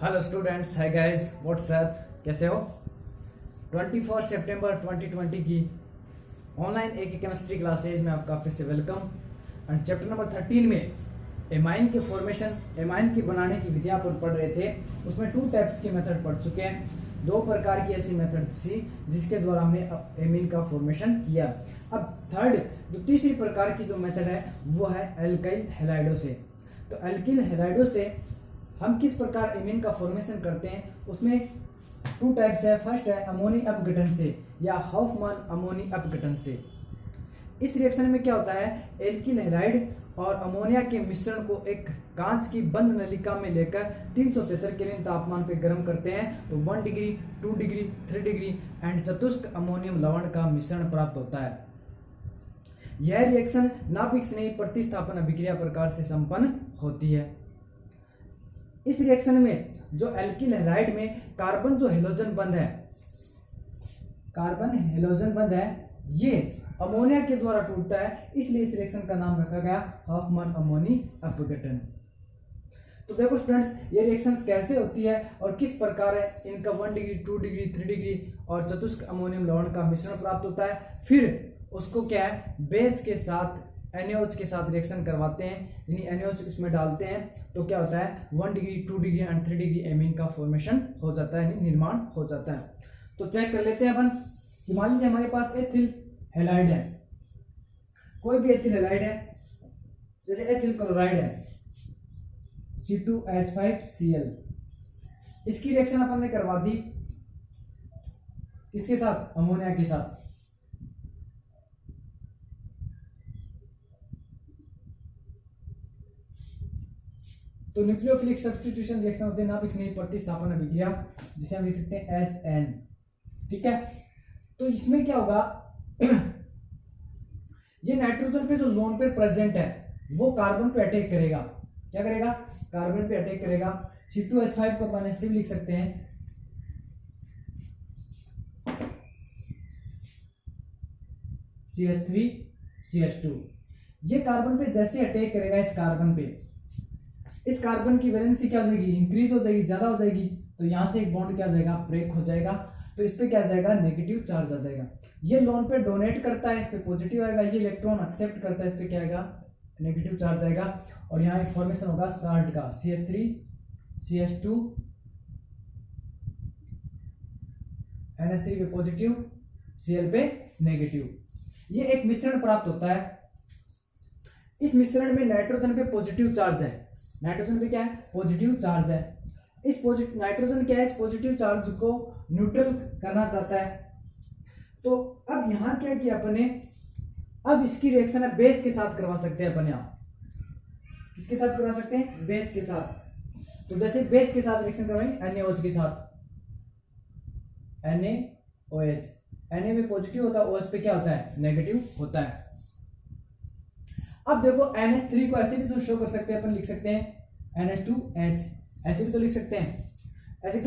Hello students, hi guys, WhatsApp, कैसे हो। 24 सितंबर 2020 की ऑनलाइन एक केमिस्ट्री क्लासेज में आपका फिर से वेलकम। एंड चैप्टर नंबर 13 में एमाइन के फॉर्मेशन, एमाइन की बनाने की विधियां पर पढ़ रहे थे। उसमें 2 टाइप्स की मेथड पढ़ चुके हैं। 2 प्रकार की ऐसी मेथड थी जिसके द्वारा हमने एमीन का फॉर्मेशन किया। अब थर्ड, जो तीसरी प्रकार की जो मेथड है वो है एल्काइल हैलाइडो से। तो एल्किल हैलाइडो से हम किस प्रकार एमीन का फॉर्मेशन करते हैं, उसमें 2 टाइप्स है। फर्स्ट है अमोनी अपघटन से या हॉफमैन अमोनी अपघटन से। इस रिएक्शन में क्या होता है, एल्किल हैलाइड और अमोनिया के मिश्रण को एक कांच की बंद नलिका में लेकर 373 केल्विन तापमान पर गर्म करते हैं तो 1 डिग्री, 2 डिग्री, 3 डिग्री एंड चतुष्क अमोनियम लवण का मिश्रण प्राप्त होता है। यह रिएक्शन नाभिक स्नेही प्रतिस्थापन अभिक्रिया प्रकार से संपन्न होती है। इस रिएक्शन में जो एल्किल हैलाइड में कार्बन जो हेलोजन बंध है, कार्बन हेलोजन बंध है, ये अमोनिया के द्वारा टूटता है, इसलिए इस रिएक्शन का नाम रखा गया हॉफमैन अमोनी अपघटन। तो देखो स्टूडेंट्स, ये रिएक्शंस कैसे होती है और किस प्रकार है, इनका 1 डिग्री, 2 डिग्री, 3 डिग्री और चतुष्क अमोनियम लवण का मिश्रण प्राप्त होता है। फिर उसको क्या है, बेस के साथ NaOH के साथ रिएक्शन करवाते हैं, यानी NaOH उसमें डालते हैं तो क्या होता है 1 degree, 2 degree and 3 degree amine का फॉर्मेशन हो जाता है, यानी निर्माण हो जाता है। तो चेक कर लेते हैं अपन कि मान लीजिए हमारे पास एथिल हैलाइड है, कोई भी एथिल हैलाइड है, जैसे एथिल क्लोराइड है C2H5Cl, इसकी रिएक्शन अपन ने करवा दी किसके साथ, अमोनिया के साथ। तो न्यूक्लियोफिलिक सब्स्टिट्यूशन रिएक्शन होते हैं नाभिक स्नेही प्रतिस्थापन अभिक्रिया, जिसे हम लिख सकते हैं SN। ठीक है, तो इसमें क्या होगा ये नाइट्रोजन पे जो लोन पे प्रेजेंट है वो कार्बन पे अटैक करेगा। क्या करेगा, कार्बन पे अटैक करेगा। C2H5 को अपन ऐसे भी लिख सकते हैं CH3CH2। ये कार्बन पे जैसे अटैक करेगा इस कार्बन की वैलेंसी क्या हो जाएगी, इंक्रीज हो जाएगी, ज्यादा हो जाएगी। तो यहां से एक बॉन्ड क्या हो जाएगा, ब्रेक हो जाएगा। तो इस पे क्या आ जाएगा, नेगेटिव चार्ज आ जाएगा। ये लोन पे डोनेट करता है, इस पे पॉजिटिव आएगा। ये इलेक्ट्रॉन एक्सेप्ट करता है, इस पे क्या आएगा, नेगेटिव चार्ज आएगा। और यहाँ एक फॉर्मेशन होगा साल्ट का, CH3CH2 NH3 पे पॉजिटिव, Cl पे नेगेटिव। ये एक मिश्रण प्राप्त होता है। इस मिश्रण में नाइट्रोजन पे पॉजिटिव चार्ज है, नाइट्रोजन पे क्या है, पॉजिटिव चार्ज है। इस पॉजिटिव नाइट्रोजन क्या है, इस पॉजिटिव चार्ज को न्यूट्रल करना चाहता है। तो अब यहां क्या किया अपने, अब इसकी रिएक्शन है बेस के साथ करवा सकते हैं अपन। यहां किसके साथ करवा सकते हैं, बेस के साथ। तो जैसे बेस के साथ रिएक्शन करवाएंगे NaOH के साथ, NaOH, Na में पॉजिटिव होता है, OH पे क्या होता है, नेगेटिव होता है। अब देखो NH3 को ऐसे भी तो शो कर सकते हैं अपन, लिख सकते हैं NH2H, ऐसे भी तो लिख सकते हैं। ऐसे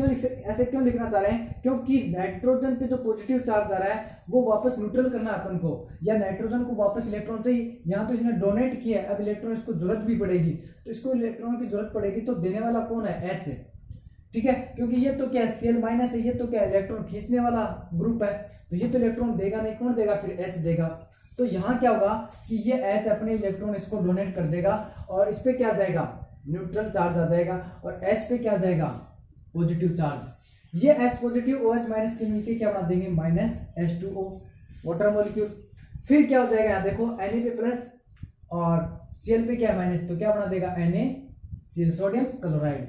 क्यों लिखना चाह रहे हैं, क्योंकि नाइट्रोजन पे जो पॉजिटिव चार्ज आ रहा है वो वापस न्यूट्रल करना है अपन को, या नाइट्रोजन को वापस इलेक्ट्रॉन चाहिए। यहाँ तो इसने डोनेट किया है, अब इलेक्ट्रॉन इसको जरूरत भी पड़ेगी, तो इसको इलेक्ट्रॉन की जरूरत पड़ेगी, तो देने वाला कौन है, H। ठीक है, क्योंकि ये तो क्या है, Cl- है, ये तो क्या है, इलेक्ट्रॉन खींचने वाला ग्रुप है, तो ये तो इलेक्ट्रॉन देगा नहीं, कौन देगा, फिर H देगा। तो यहाँ क्या होगा कि ये H अपने इलेक्ट्रॉन इसको डोनेट कर देगा और इस पे क्या जाएगा, न्यूट्रल चार्ज आ जाएगा, और H पे क्या जाएगा, पॉजिटिव चार्ज। ये H पॉजिटिव OH माइनस के मिलकर क्या बना देंगे, -H2O, वाटर मॉलिक्यूल। फिर क्या हो जाएगा, यहाँ देखो Na पे प्लस और Cl पे क्या है माइनस, तो क्या बना देगा, NaCl, सोडियम क्लोराइड।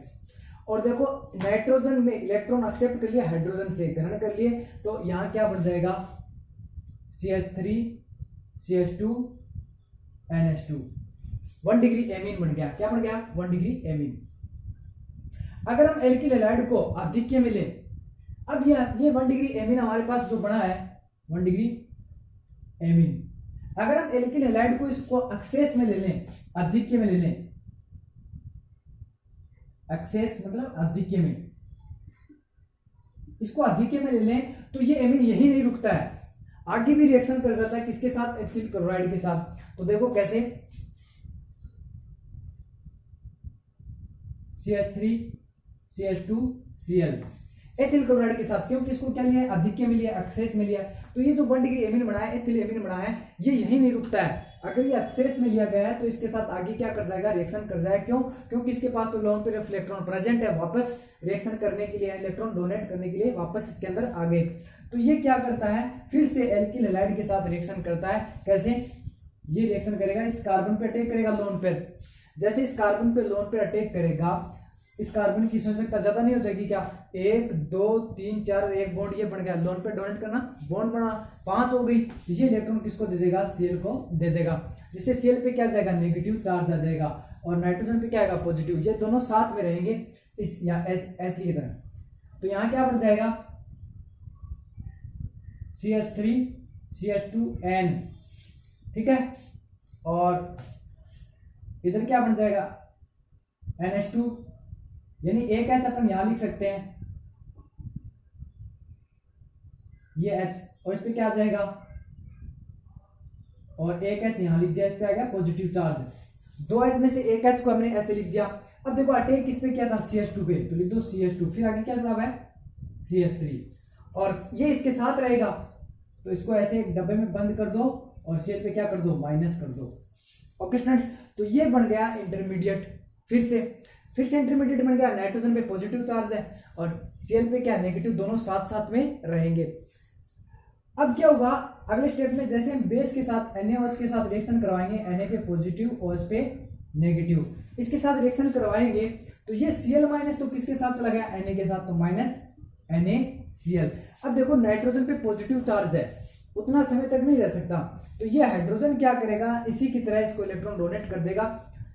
और देखो नाइट्रोजन में इलेक्ट्रॉन एक्सेप्ट कर लिया, हाइड्रोजन से ग्रहण कर लिए, तो यहाँ क्या बन जाएगा, CH3CH2 NH2, 1 डिग्री एमीन बन गया। क्या बन गया, 1 डिग्री एमीन। अगर हम एल्किल हैलाइड को आधिक्य में लें, अब ये 1 डिग्री एमीन हमारे पास जो बना है 1 डिग्री एमीन, अगर हम एल्किल हैलाइड को इसको एक्सेस में ले लें, आधिक्य में ले लें, एक्सेस मतलब आधिक्य में, इसको आधिक्य में ले लें तो ये एमीन यही नहीं रुकता है, आगे भी रिएक्शन कर जाता है किसके साथ, एथिल क्लोराइड के साथ। तो देखो कैसे, CH3 CH2Cl एथिल क्लोराइड के साथ, क्योंकि इसको क्या लिया है, आधिक्य में लिया, एक्सेस में लिया। तो ये जो 1 डिग्री एमीन बना है, एथिल एमीन बना है, ये यही नहीं रुकता है। अगर ये एक्सेस में लिया गया है तो इसके साथ आगे क्या कर जाएगा, रिएक्शन कर जाएगा। क्यों? क्योंकि इसके पास तो lone pair of electron present है, वापस रिएक्शन करने के लिए, इलेक्ट्रॉन डोनेट करने के लिए वापस इसके अंदर आ गए। तो ये क्या करता है, फिर से एल्किल हैलाइड के साथ रिएक्शन करता है। कैसे? ये रिएक्शन करेगा, इस कार्बन पे अटैक करेगा लोन पेयर। जैसे इस कार्बन पे लोन पेयर अटैक करेगा, इस कार्बन की संयोजकता ज्यादा नहीं हो जाएगी क्या, 1 2 3 4 और 1 बॉन्ड ये बन गया, लोन पे डोनेट करना, बॉन्ड बना, 5 हो गई। तो ये इलेक्ट्रॉन किसको दे देगा, Cl को दे देगा, जिससे Cl पे क्या जाएगा, नेगेटिव चार्ज आ जाएगा, और नाइट्रोजन पे क्या आएगा, पॉजिटिव। ये दोनों साथ में रहेंगे इस या ऐसी की तरह। तो यहाँ क्या बन जाएगा, CH3 CH2N, ठीक है, और इधर क्या बन जाएगा, NH2, यानी एक H अपन यहां लिख सकते हैं, ये H, और इस पे क्या आ जाएगा, और एक H यहां लिख दिया, इस पे आ गया पॉजिटिव चार्ज। 2 H में से एक H को हमने ऐसे लिख दिया। अब देखो अटैक किस पे किया था, CH2 पे, तो लिख दो CH2, फिर आगे क्या जुड़ा हुआ है, CH3, और ये इसके साथ रहेगा, तो इसको ऐसे एक डब्बे में बंद कर दो और Cl पे क्या कर दो, माइनस कर दो। ओके स्टूडेंट्स, तो ये बन गया इंटरमीडिएट। फिर से इंटरमीडिएट बन गया, नाइट्रोजन पे पॉजिटिव चार्ज है और Cl पे क्या, नेगेटिव, दोनों साथ साथ में रहेंगे। अब क्या होगा अगले स्टेप में, जैसे हम बेस के साथ NaOH के साथ रिएक्शन करवाएंगे, Na पे पॉजिटिव, OH पे नेगेटिव, इसके साथ रिएक्शन करवाएंगे, तो ये Cl माइनस तो किसके साथ चला गया, Na के साथ, तो माइनस NaCl। अब देखो नाइट्रोजन पे पॉजिटिव चार्ज है, उतना समय तक नहीं रह सकता, तो ये हाइड्रोजन क्या करेगा, इसी की तरह इसको इलेक्ट्रॉन डोनेट कर देगा,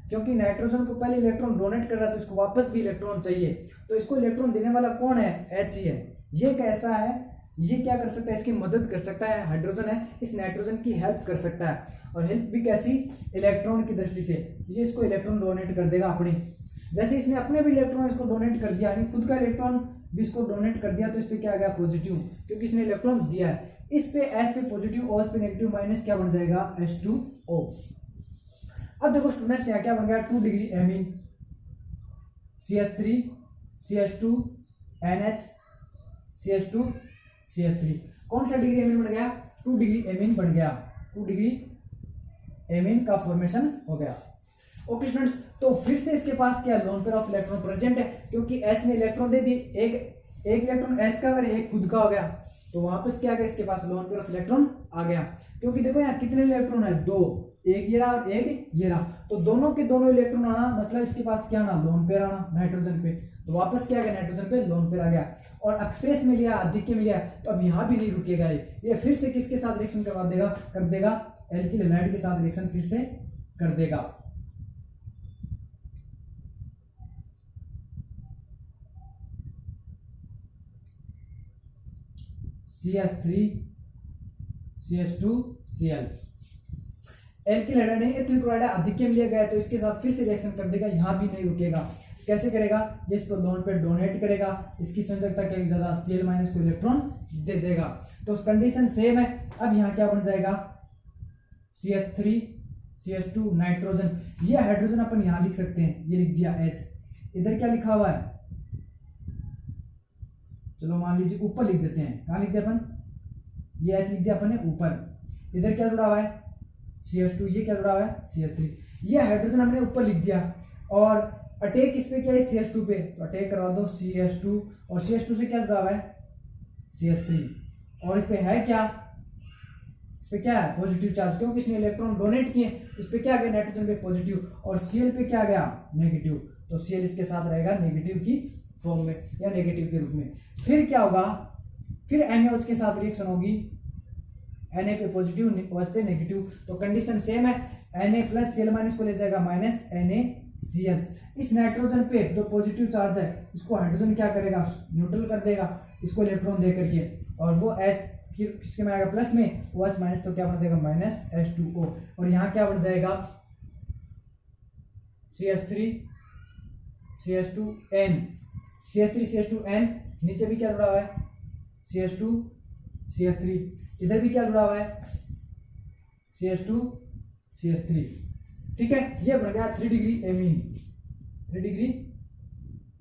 क्योंकि नाइट्रोजन को पहले इलेक्ट्रॉन डोनेट कर रहा है तो इसको वापस भी इलेक्ट्रॉन चाहिए, तो इसको इलेक्ट्रॉन देने वाला कौन है, H ही है। ये कैसा है, ये क्या कर सकता है, इसकी मदद कर सकता है, हाइड्रोजन है, इस नाइट्रोजन की हेल्प कर सकता है, और हेल्प भी कैसी, इलेक्ट्रॉन की दृष्टि से, ये इसको इलेक्ट्रॉन डोनेट कर देगा अपने। जैसे इसने अपने भी इलेक्ट्रॉन इसको डोनेट कर दिया, यानी खुद का इलेक्ट्रॉन भी इसको डोनेट कर दिया, तो इस पे क्या आ गया, पॉजिटिव, क्योंकि इसने इलेक्ट्रॉन दिया है। इस पे H पे पॉजिटिव, OH पे नेगेटिव, माइनस क्या बन जाएगा, H2O। अब देखो स्टूडेंट्स, यहाँ क्या बन गया, 2 degree amine, CH3 CH2 NH CH2 CH3, कौन सा डिग्री एमीन बन गया, 2 डिग्री एमीन बन गया, 2 डिग्री एमीन का फॉर्मेशन हो गया। ओके स्टूडेंट्स, तो फिर से इसके पास क्या, lone pair of electron present है, क्योंकि H ने इलेक्ट्रॉन दे दी, एक इलेक्ट्रॉन H का अगर एक खुद का हो गया तो वापस क्या आ गया, इसके पास लोन पेयर ऑफ इलेक्ट्रॉन आ गया, क्योंकि देखो यहाँ कितने इलेक्ट्रॉन है, 2, एक ये रहा और एक ये रहा, तो दोनों के दोनों इलेक्ट्रॉन आना, मतलब इसके पास क्या आना, लोन पेयर आना नाइट्रोजन पे, तो वापस क्या आ गया, नाइट्रोजन पे लोन पेयर आ गया, और एक्सेस में लिया, आधिक्य में लिया, तो अब यहाँ भी नहीं रुकेगा, ये फिर से किसके साथ रिएक्शन करवा देगा, कर देगा, एल्किल हैलाइड के साथ रिएक्शन फिर से कर देगा। CH3 CH2Cl, एल्किल हैलाइड नहीं, एथिल क्लोराइड आधिक्य में लिया गया है, तो इसके साथ फिर से रिएक्शन कर देगा, यहां भी नहीं रुकेगा। कैसे करेगा, ये इस पर लोन पे डोनेट करेगा, इसकी संयोजकता क्या ज्यादा, Cl माइनस को इलेक्ट्रॉन दे देगा, तो कंडीशन सेम है। अब यहाँ क्या बन जाएगा, CH3 CH2 नाइट्रोजन, ये हाइड्रोजन अपन यहाँ लिख सकते हैं, ये लिख दिया H, इधर क्या लिखा हुआ है, चलो मान लीजिए ऊपर लिख देते हैं, कहाँ लिख दिया अपन, ये H लिख दिया अपन ने ऊपर, इधर क्या जुड़ा हुआ है, CH2, ये क्या जुड़ा हुआ है, CH3, ये हाइड्रोजन हमने ऊपर लिख दिया, और अटैक इस पे क्या है, CH2 पे, तो अटैक करवा दो CH2, और CH2 से क्या जुड़ा हुआ है, CH3, और इस पे है क्या, इस पे क्या है, पॉजिटिव चार्ज, क्योंकि इसने इलेक्ट्रॉन डोनेट किए, इस पे क्या आ गया, नाइट्रोजन पे पॉजिटिव, और Cl पे क्या आ गया, नेगेटिव, तो Cl इसके साथ रहेगा नेगेटिव की फॉर्म में या नेगेटिव के रूप में। फिर क्या होगा, फिर NaOH के साथ रिएक्शन होगी, Na पे पॉजिटिव, OH पे नेगेटिव, तो कंडीशन सेम है, Na प्लस Cl माइनस को ले जाएगा माइनस NaCl। इस नाइट्रोजन पे जो पॉजिटिव चार्ज है, इसको हाइड्रोजन क्या करेगा, न्यूट्रल कर देगा, इसको इलेक्ट्रॉन दे करके, और वो H फिर किसके में आएगा, प्लस में, OH माइनस, तो क्या बन जाएगा, माइनस H2O, और यहाँ क्या बन जाएगा, CH3 CH2N, CH3 CH2N, नीचे भी क्या जुड़ा हुआ है, CH2 CH3, इधर भी क्या जुड़ा हुआ है, CH2 CH3, ठीक है, ये बन गया 3 डिग्री एमीन, 3 डिग्री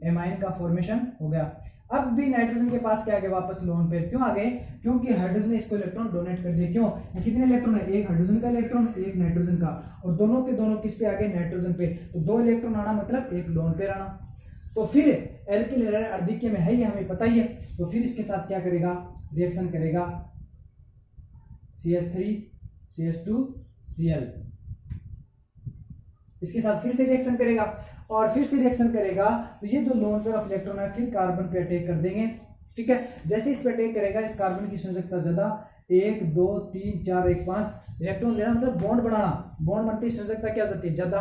एमाइन का फॉर्मेशन हो गया। अब भी नाइट्रोजन के पास क्या आ गया, वापस लोन पेयर। क्यों आ गए, क्योंकि हाइड्रोजन ने इसको इलेक्ट्रॉन डोनेट कर दिया। क्यों, कितने इलेक्ट्रॉन है, एक हाइड्रोजन का इलेक्ट्रॉन, एक नाइट्रोजन का, और दोनों के दोनों किस पे आ गए, नाइट्रोजन पे। तो 2 इलेक्ट्रॉन आना मतलब एक लोन पेयर आना। तो फिर एल्किल अर्धिक्य में है, ये हमें पता ही है। तो फिर इसके साथ क्या करेगा, रिएक्शन करेगा CH3 CH2 Cl, इसके साथ फिर से रिएक्शन करेगा, और फिर से रिएक्शन करेगा तो ये जो लोन पेयर ऑफ इलेक्ट्रॉन है फिर कार्बन पे अटैक कर देंगे। ठीक है, जैसे इस पे अटैक करेगा, इस कार्बन की संयोजकता ज्यादा, 1 2 3 4 1 5 इलेक्ट्रॉन लेना मतलब बॉन्ड बनाना, बॉन्ड बनती संयोजकता क्या हो जाती है, ज्यादा।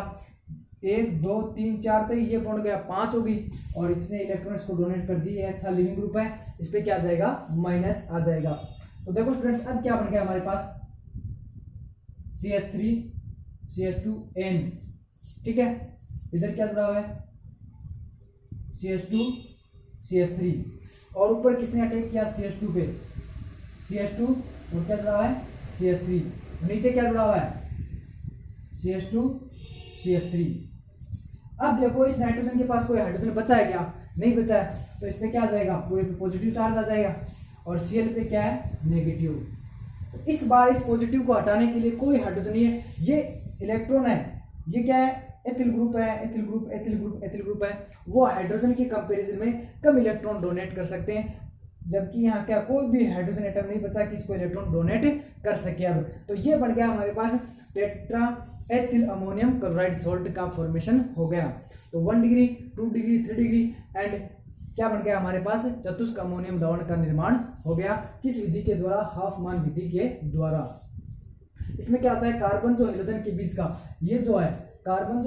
1 2 3 4 तो ये बॉन्ड गया 5 होगी, और इतने इलेक्ट्रॉन इसको डोनेट कर दिए। अच्छा लिविंग ग्रुप है, इस पे क्या आ जाएगा, माइनस आ जाएगा। तो देखो स्टूडेंट्स, अब क्या बन गया हमारे पास, CH3 CH2N। ठीक है, इधर क्या जुड़ा हुआ है, CH2 CH3, और ऊपर किसने अटैक किया, CH2 पे, CH2, और क्या जुड़ा हुआ है, CH3, नीचे क्या जुड़ा हुआ है, CH2 CH3। अब देखो इस नाइट्रोजन के पास कोई हाइड्रोजन बचा है क्या, नहीं बचा है, तो इसमें क्या आ जाएगा, पूरे पे पॉजिटिव चार्ज आ जाएगा, और Cl पे क्या है, नेगेटिव। इस बार इस पॉजिटिव को हटाने के लिए कोई हाइड्रोजन नहीं है, ये इलेक्ट्रॉन है, ये क्या है, एथिल ग्रुप है, ethyl group ethyl group ethyl group है, वो हाइड्रोजन के कंपैरिजन में कम इलेक्ट्रॉन डोनेट कर सकते हैं, जबकि यहाँ क्या कोई भी हाइड्रोजन एटम नहीं बचा कि इसको इलेक्ट्रॉन डोनेट कर सके। अब तो ये बन गया हमारे पास tetra ethyl ammonium chloride salt का फॉर्मेशन हो गया। तो 1 डिग्री 2 डिग्री 3 डिग्री एंड क्या बन गया हमारे पास, चतुष्क अमोनियम लवण का निर्माण हो गया। किस विधि के द्वारा, हाफमान विधि के द्वारा। इसमें क्या होता है, कार्बन जो हेलोजन के बीच का, ये जो है कार्बन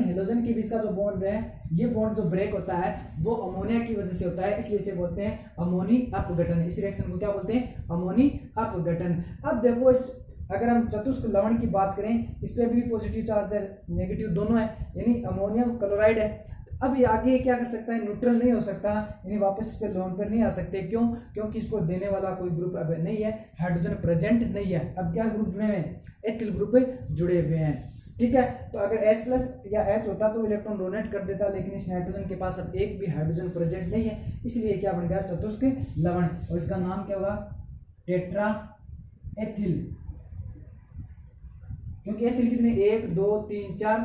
हेलोजन के बीच का जो बॉन्ड है, ये बॉन्ड जो ब्रेक होता है वो अमोनिया की वजह से होता है, इसलिए इसे बोलते हैं अमोनी अपघटन। इस रिएक्शन को क्या बोलते हैं, अमोनी अपघटन। अब देखो इस अगर हम चतुष्क लवण की बात करें, इस पे भी पॉजिटिव चार्ज है, नेगेटिव दोनों है, यानी अमोनियम क्लोराइड है। अब ये आगे क्या कर सकता है, न्यूट्रल नहीं हो सकता, यानी वापस इस पे लोन पर नहीं आ सकते। क्यों, क्योंकि इसको देने वाला कोई ग्रुप अब नहीं है, हाइड्रोजन प्रेजेंट नहीं है। अब क्या ग्रुप जुड़े हुए हैं, एथिल ग्रुप जुड़े हुए हैं। ठीक है, तो अगर H प्लस या H होता तो इलेक्ट्रॉन डोनेट कर देता, लेकिन इस नाइट्रोजन के पास अब एक भी हाइड्रोजन प्रेजेंट नहीं है, इसलिए क्या बन गया, चतुष्क लवण, और इसका नाम क्या होगा, टेट्रा एथिल। क्योंकि एथिल कितने, 1 2 3 4,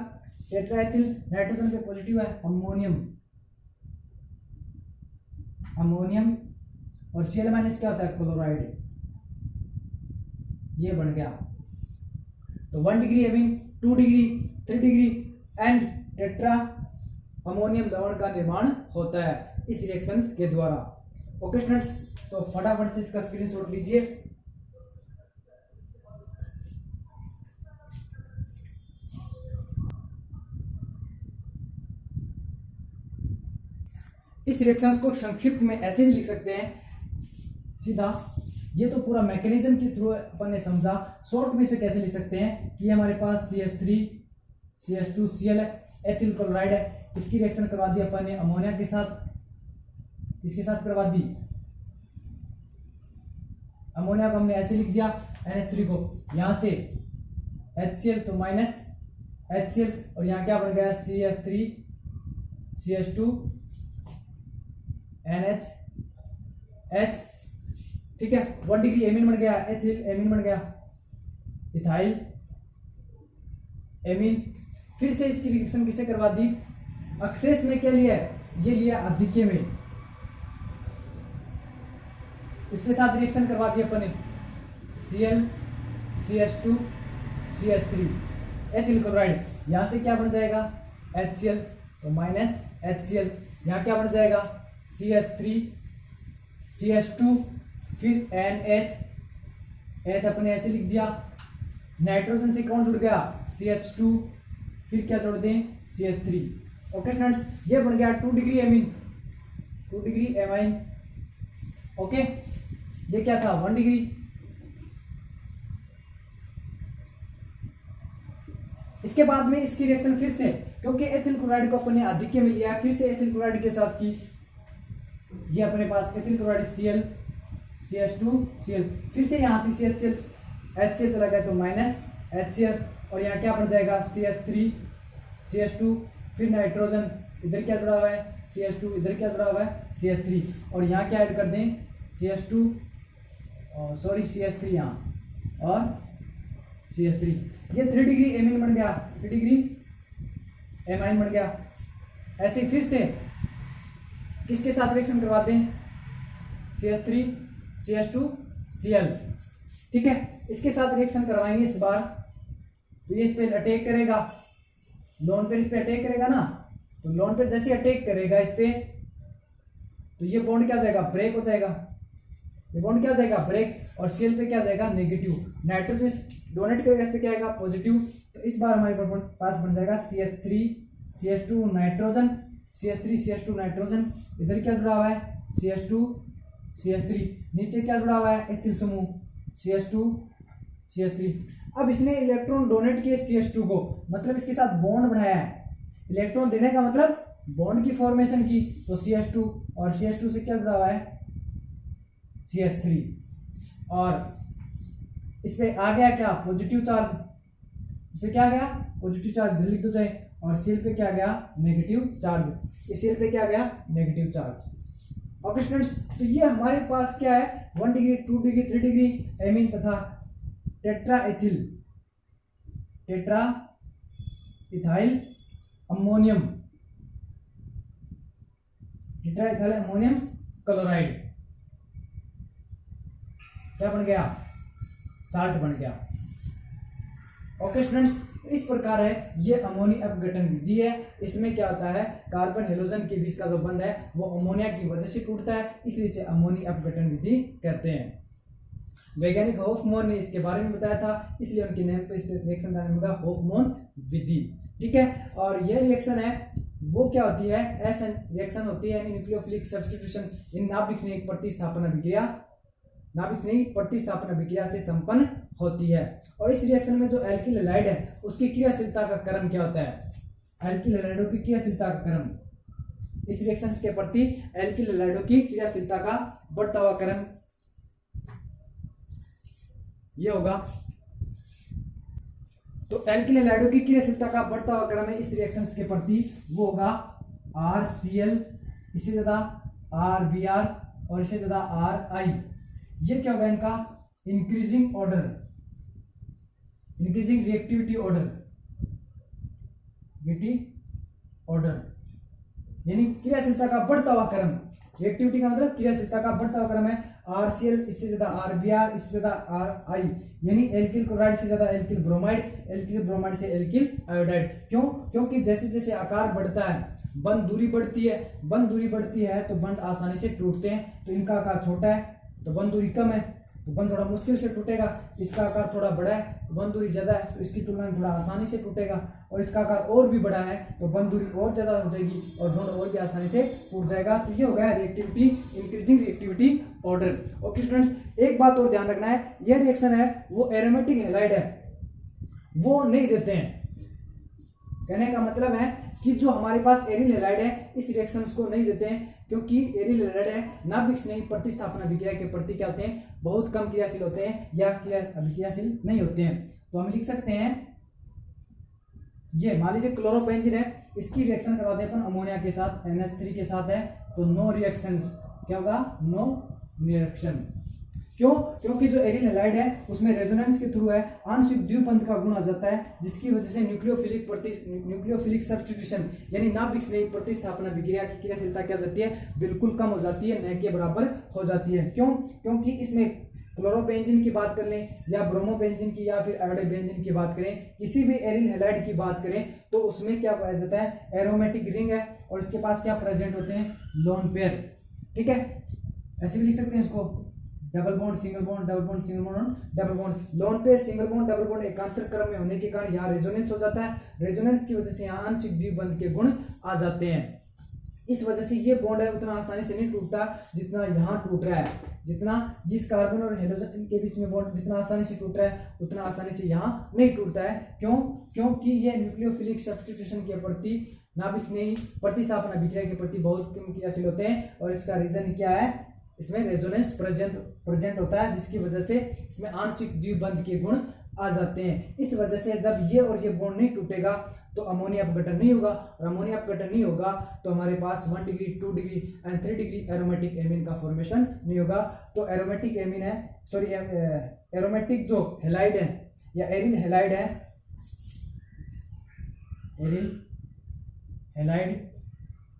टेट्रा एथिल, नाइट्रोजन पे पॉजिटिव है, अमोनियम, और Cl माइनस क्या होता है, क्लोराइड, ये बन गया। तो 1 degree amine, 2 degree 3 degree and tetra ammonium लवण का निर्माण होता है इस रिएक्शंस के द्वारा। ओके स्टूडेंट्स, तो फटाफट से इसका स्क्रीनशॉट लीजिए। इस रिएक्शंस को संक्षिप्त में ऐसे भी लिख सकते हैं सीधा, ये तो पूरा मैकेनिज्म के थ्रू अपन ने समझा। शॉर्ट में इसे कैसे लिख सकते हैं कि हमारे पास CH3 CH2 Cl है, एथिल क्लोराइड है, इसकी रिएक्शन करवा दी अपन ने अमोनिया के साथ, इसके साथ करवा दी, अमोनिया को हमने ऐसे लिख दिया NH3 को, यहां से HCl तो माइनस HCl, और यहाँ क्या बन गया, CH3 CH2 NH। ठीक है, 1 डिग्री एमीन बन गया, एथिल एमीन बन गया, इथाइल एमीन। फिर से इसकी रिएक्शन किसे करवा दी, अक्सेस में क्या लिया है, ये लिया आधिक्य में, इसके साथ रिएक्शन करवा दी अपन ने Cl CH2 CH3 ethyl chloride, यहां से क्या बन जाएगा, HCl तो माइनस HCl, यहां क्या बन जाएगा, CH3 CH2 फिर NH, H अपने ऐसे लिख दिया, नाइट्रोजन से कौन जुड़ गया, CH2, फिर क्या जोड़ दें, CH3। ओके फ्रेंड्स, ये बन गया 2 degree amine, 2 degree amine. Okay, ये क्या था, 1 डिग्री। इसके बाद में इसकी रिएक्शन फिर से, क्योंकि एथिल क्लोराइड को अपने आधिक्य में लिया, फिर से एथिल क्लोराइड के साथ की, ये अपने पास ethyl chloride Cl CH2 Cl, फिर से यहाँ से CHCl HCl चला गया तो माइनस HCl, और यहाँ क्या बन जाएगा, CH3 CH2 फिर नाइट्रोजन, इधर क्या जुड़ा हुआ है CH2, इधर क्या जुड़ा हुआ है CH3, और यहाँ क्या ऐड कर दें CH2 सॉरी CH3 यहाँ और CH3, ये 3 डिग्री एमीन बन गया, 3 डिग्री एमाइन बन गया। ऐसे फिर से किसके साथ रिएक्शन करवाते हैं CH3 CH2 Cl, ठीक है, इसके साथ रिएक्शन करवाएंगे इस बार। तो ये इस पे अटैक करेगा, लोन पेयर इस पे अटैक करेगा ना, तो लोन पेयर जैसे अटैक करेगा इस पे तो ये बॉन्ड क्या हो जाएगा ब्रेक हो जाएगा, ये बॉन्ड क्या हो जाएगा ब्रेक, और Cl पे क्या हो जाएगा नेगेटिव, नाइट्रोजन डोनेट करेगा इस पे क्या आएगा पॉजिटिव। तो इस बार हमारे पास बन जाएगा CH3 CH2 nitrogen, CH3 CH2 nitrogen, इधर क्या जुड़ा हुआ है CH2 CH3, नीचे क्या जुड़ा हुआ है एथिल समूह CH2 CH3। अब इसने इलेक्ट्रॉन डोनेट किए CH2 को, मतलब इसके साथ बॉन्ड बनाया है, इलेक्ट्रॉन देने का मतलब बॉन्ड की फॉर्मेशन की, तो CH2 और CH2 से क्या जुड़ा हुआ है CH3, और इस पे आ गया क्या पॉजिटिव चार्ज, इस पे क्या आ गया पॉजिटिव चार्ज लिख दो चाहे, और Cl पे क्या गया नेगेटिव चार्ज, इस Cl पे क्या गया नेगेटिव चार्ज। ओके स्टूडेंट्स, तो ये हमारे पास क्या है 1 डिग्री 2 डिग्री 3 डिग्री एमीन तथा टेट्रा इथाइल अमोनियम क्लोराइड क्या बन गया साल्ट बन गया। ओके स्टूडेंट्स, इस प्रकार है ये अमोनिया अपघटन विधि है। इसमें क्या होता है कार्बन हेलोजन के बीच का जो बंध है वो अमोनिया की वजह से टूटता है, इसलिए इसे अमोनिया अपघटन विधि कहते हैं। वैज्ञानिक हॉफमैन ने इसके बारे में बताया था, इसलिए उनके नेम पे इस रिएक्शन का नाम होगा हॉफमैन विधि, ठीक है। और ये रिएक्शन है वो क्या होती है एस रिएक्शन होती है, यानी न्यूक्लियोफिलिक सब्स्टिट्यूशन इन नाभिक स्नेह प्रतिस्थापन अभिक्रिया से संपन्न होती है। और इस रिएक्शन में जो एल्किल हैलाइड है उसकी क्रियाशीलता का क्रम क्या होता है, एल्किल हैलाइडों की क्रियाशीलता का क्रम, इस रिएक्शन के प्रति एल्किल हैलाइडों की क्रियाशीलता का बढ़ता हुआ क्रम ये होगा। तो एल्किल हैलाइडों की क्रियाशीलता का बढ़ता हुआ क्रम है इस रिएक्शन के प्रति, वो होगा RCl, इससे ज्यादा RBr और इससे ज्यादा RI। ये क्या होगा इनका इंक्रीजिंग रिएक्टिविटी ऑर्डर, यानी क्रियाशीलता का बढ़ता हुआ क्रम। रिएक्टिविटी का मतलब क्रियाशीलता का बढ़ता हुआ क्रम है RCl, इससे ज्यादा RBr, इससे ज्यादा RI, यानी एल्किल क्लोराइड से ज्यादा एल्किल ब्रोमाइड से एल्किल आयोडाइड। क्यों? क्योंकि जैसे जैसे आकार बढ़ता है बंध दूरी बढ़ती है तो बंध आसानी से टूटते हैं। तो इनका आकार छोटा है तो बंध दूरी कम है तो बंध थोड़ा मुश्किल से टूटेगा, इसका आकार थोड़ा बड़ा है तो बंध दूरी ज्यादा है तो इसकी तुलना में थोड़ा आसानी से टूटेगा, और इसका आकार और भी बड़ा है तो बंध दूरी और ज्यादा हो जाएगी और बंध और भी आसानी से टूट जाएगा। तो ये हो गया reactivity, increasing reactivity order. Okay students, एक बात और ध्यान रखना है, यह रिएक्शन है वो एरोमेटिक हैलाइड है वो नहीं देते हैं। कहने का मतलब है कि जो हमारे पास एरिल हैलाइड है इस रिएक्शंस को नहीं देते हैं, क्योंकि एरिल हैलाइड है नाभिक स्नेही प्रतिस्थापन अभिक्रिया के प्रति क्या होते हैं बहुत कम क्रियाशील होते हैं या अभिक्रियाशील नहीं होते हैं। तो हम लिख सकते हैं ये मान लीजिए क्लोरोबेंजीन है, इसकी रिएक्शन करवाते हैं अपन अमोनिया के साथ NH3 के साथ है तो नो रिएक्शंस, क्या होगा नो रिएक्शन। क्यों? क्योंकि जो एरिल हैलाइड है उसमें रेजोनेंस के थ्रू है आंशिक द्विबंध का गुण आ जाता है, जिसकी वजह से न्यूक्लियोफिलिक सब्स्टिट्यूशन यानी नाभिक स्नेही प्रतिस्थापन अभिक्रिया की क्रियाशीलता क्या हो जाती है बिल्कुल कम हो जाती है, न के बराबर हो जाती है। क्यों? क्योंकि इसमें क्लोरोबेंजीन की बात कर लें या ब्रोमोबेंजीन की या फिर आयोडोबेंजीन की बात करें, किसी भी एरिल हैलाइड की बात करें तो उसमें क्या पाया जाता है एरोमेटिक रिंग है और इसके पास क्या प्रेजेंट होते हैं लोन पेयर, ठीक है। ऐसे भी लिख सकते हैं इसको double bond single bond double bond single bond double bond. Lone pair single bond double bond एकांतर क्रम में होने के कारण यहाँ रेजोनेंस हो जाता है, रेजोनेंस की वजह से यहाँ आंशिक द्विबंध के गुण आ जाते हैं। इस वजह से ये बॉन्ड है उतना आसानी से नहीं टूटता जितना यहाँ टूट रहा है, जितना जिस कार्बन और हाइड्रोजन के बीच में बॉन्ड जितना आसानी से टूट रहा है उतना आसानी से यहाँ नहीं टूटता है। क्यों? क्योंकि ये न्यूक्लियोफिलिक सब्स्टिट्यूशन के प्रति नाभिक स्नेही प्रतिस्थापन अभिक्रिया के प्रति बहुत कम क्रियाशील होते हैं, और इसका रीजन क्या है इसमें रेजोनेंस प्रेजेंट होता है, जिसकी वजह से इसमें आंशिक द्विबंध के गुण आ जाते हैं। इस वजह से जब ये और ये बॉन्ड नहीं टूटेगा तो अमोनिया अपघटन नहीं होगा, और अमोनिया अपघटन नहीं होगा तो हमारे पास 1 degree 2 degree and 3 degree aromatic amine का फॉर्मेशन नहीं होगा। तो एरोमेटिक एमीन है, सॉरी एरोमेटिक जो हेलाइड है या एरिन हेलाइड है, एरिन हेलाइड,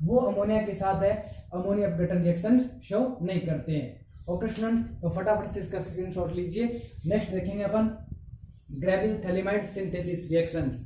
वो अमोनिया के साथ है, अमोनिया अपघटन रिएक्शन शो नहीं करते हैं। ओके स्टूडेंट, तो फटाफट से इसका स्क्रीनशॉट लीजिए। नेक्स्ट देखेंगे अपन ग्रेविल थैलेमाइड सिंथेसिस रिएक्शंस।